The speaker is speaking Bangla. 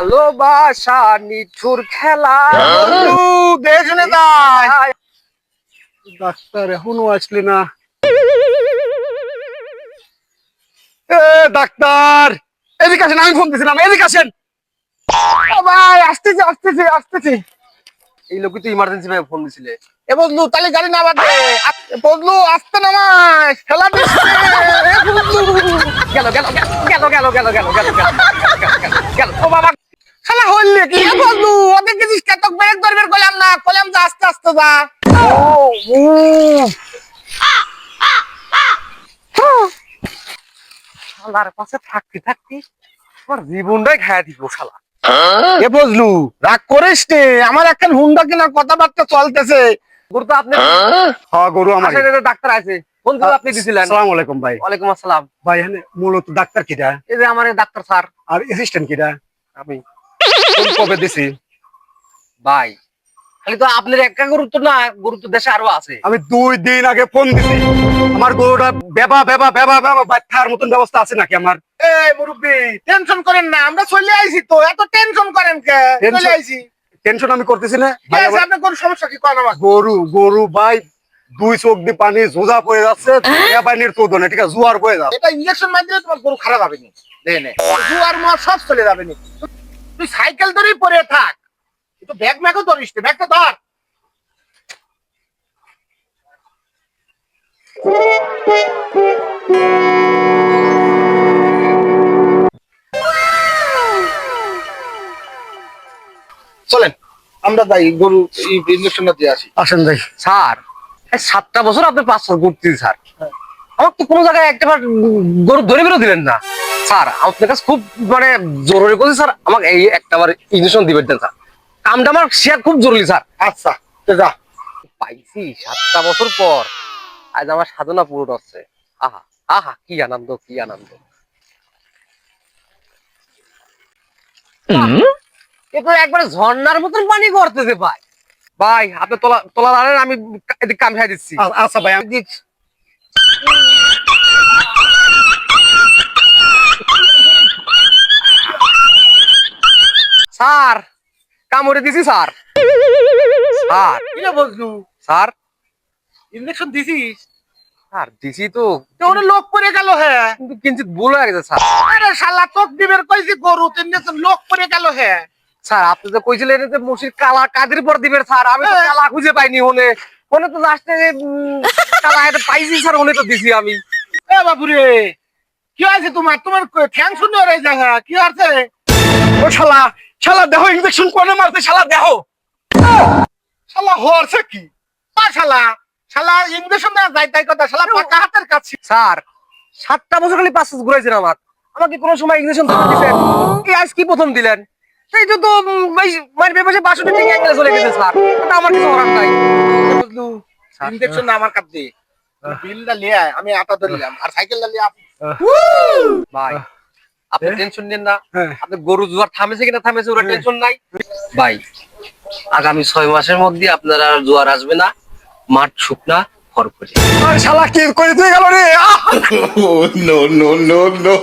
ভালোবাসা নিঠুর খেলা। দেশ নেতা ডাক্তার এখনো আসলি না। ডাক্তার এদিকে আসেন, আমি ফোন দিছিলাম, এদিকে আসেন। ভাই আসতেছি আসতেছি আসতেছি। এই লোকই তো ইমার্জেন্সি ভাবে ফোন দিছিলে। এ বদলু তাহলে গাড়ি না বাদে বদলু আসতে নামায় খেলা দিচ্ছে। গেল গেল গেল গেল গেল গেল গেল গেল। ও বাবা খেলা হইলে কি বদলু ওদের কিছু কেতক ব্রেক ধরবের কইলাম না, কইলাম যে আস্তে আস্তে যা। শালার পাশে থাকতে থাকতে আমার জীবনটাই খায়া দিব শালা। এ বদলু রাগ করিস নে, আমার এখন হুন্ডা কেনার কথাবার্তা চলতেছে। গরু তো আপনি হ্যাঁ গরু আমার। ডাক্তার আছে, ফোন করে আপনি দিছিলেন। আসসালামু আলাইকুম ভাই। ওয়ালাইকুম আসসালাম ভাই এখানে মূলত ডাক্তার কিটা এই যে আমার ডাক্তার স্যার। আর অ্যাসিস্ট্যান্ট কিটা? আমি কোন কবে দিছি? ভাই খালি তো আপনার একা গুরুত্ব না, গুরুত্ব দেশে আরো আছে। আমি 2 দিন আগে ফোন দিছি। আমার গরুটা বেবা বেবা বেবা বেবা বাচ্চার মতন ব্যবস্থা আছে নাকি আমার? এই মুরব্বি টেনশন করেন না, আমরা চলে আইছি তো, এত টেনশন করেন কে? চলে আইছি। টেনশন আমি করতেছি না ভাই। আপনার গরু সমস্যা কি কোন? আমার গরু গরু ভাই 2 চোখ দিয়ে পানি জোজা পড়ে যাচ্ছে, পানির তো দনে ঠিক আছে, জোয়ার বয়ে যাচ্ছে। এটা ইনজেকশন মারলে তোমার গরু খারাপ হবে না, দেনে জোয়ার মোয়ার সব চলে যাবে না। তুই সাইকেল ধরেই পড়ে থাক, তো ব্যাগ ম্যাগও ধরিস না, ব্যাগটা ধর। চলেন আমরা যাই, গরু ইনজেকশনটা দিয়ে আসি। আসেন যাই। স্যার 7টা বছর আপনি 5 বছর ঘুরতেছি স্যার, আমার তো কোনো জায়গায় একটাবার গরু ধরে বেরো দিলেন না স্যার। আপনার কাছে খুব মানে জরুরি করছি স্যার, আমাকে এই একটাবার ইনজেকশন দিবেন দেন স্যার, কামটা আমার শেয়ার খুব জরুরি স্যার। আচ্ছা যা। পাইছি 7টা বছর পর আজ আমার সাধনা পূরণ হচ্ছে। আহা আহা কি আনন্দ কি আনন্দ। এরপর একবারে ঝর্ণার মতন পানি করতেছে ভাই। ভাই আপনি তোলা তোলা দাঁড়ান, আমি এদিকে কাম খাই দিচ্ছি। আচ্ছা ভাই আমি স্যার কামড়ে দিছি স্যার। স্যার কি বলছু? স্যার ইনজেকশন দিছিস? স্যার দিছি তো, ওরে লোক পড়ে গেল। হ্যাঁ কিন্তু কিঞ্চিত ভুল হয়ে গেছে স্যার। আরে শালা তোক দিবের কইছি গরু ইনজেকশন লোক পড়ে গেল। হ্যাঁ স্যার আপনি তো কইছিলেন যে মুশির কালা কাদের পর দিবেন স্যার, আমি তো কালা খুঁজে পাইনি। হলে হলে তো লাস্টে কালা এটা পাইছি স্যার, হলে তো দিছি আমি। এ বাবুরে কি হয়েছে তোমার? তোমার ঠ্যাং শুনে রয়ে যায়। কি আছে? ও শালা শালা দেহ ইনজেকশন কোনে মারতে? শালা দেহ শালা হরছে কি? পা শালা শালা ইনজেকশন না যাই তাই কথা, শালা পাকা হাতের কাছে। স্যার 7টা বছর খালি 5 ঘুরাইছেন আমার, আমাকে কোনো সময় ইংলিশ দিচ্ছেন? এই আজ কি প্রথম দিলেন? সেই তো তো মানে বেপাশে 62 থেকে অ্যাঙ্গেলে চলে গেছে স্যার, এটা আমার কিছু করার নাই। বুঝলু ইনজেকশন না আমার কাছে বিলটা লিয়ে আয়, আমি আটা ধরলাম আর সাইকেলটা লিয়ে ভাই আপনি টেনশন নেন না, আপনি গরু জোয়ার থামেছে কিনা থামেছে ওরা টেনশন নাই ভাই। আগামী 6 মাসের মধ্যে আপনার আর জোয়ার আসবে না, মাঠ শুকনা ফরফরে। আরে শালা কি করে তুই গেল রে? No no no no